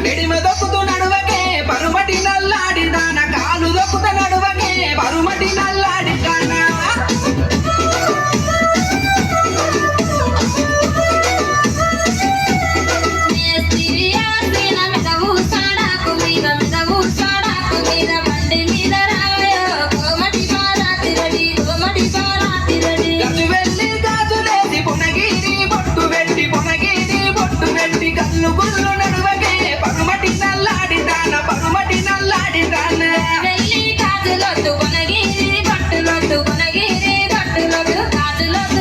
మెడిమ దొక్కుతూ నడువకే పరుమటి నల్లాడి దాన కాలు దొక్కుతూ నడువకే పరుమటి నల్లాడి కానా కళ్ళు గుళ్ళు నడువకే పరుమటి నల్లాడి దాన పరుమటి నల్లాడి దాన వెళ్ళి గాజులొద్దు కొనగిరి బట్టులొద్దు కొనగిరి బట్టులొద్దు గాజులొద్దు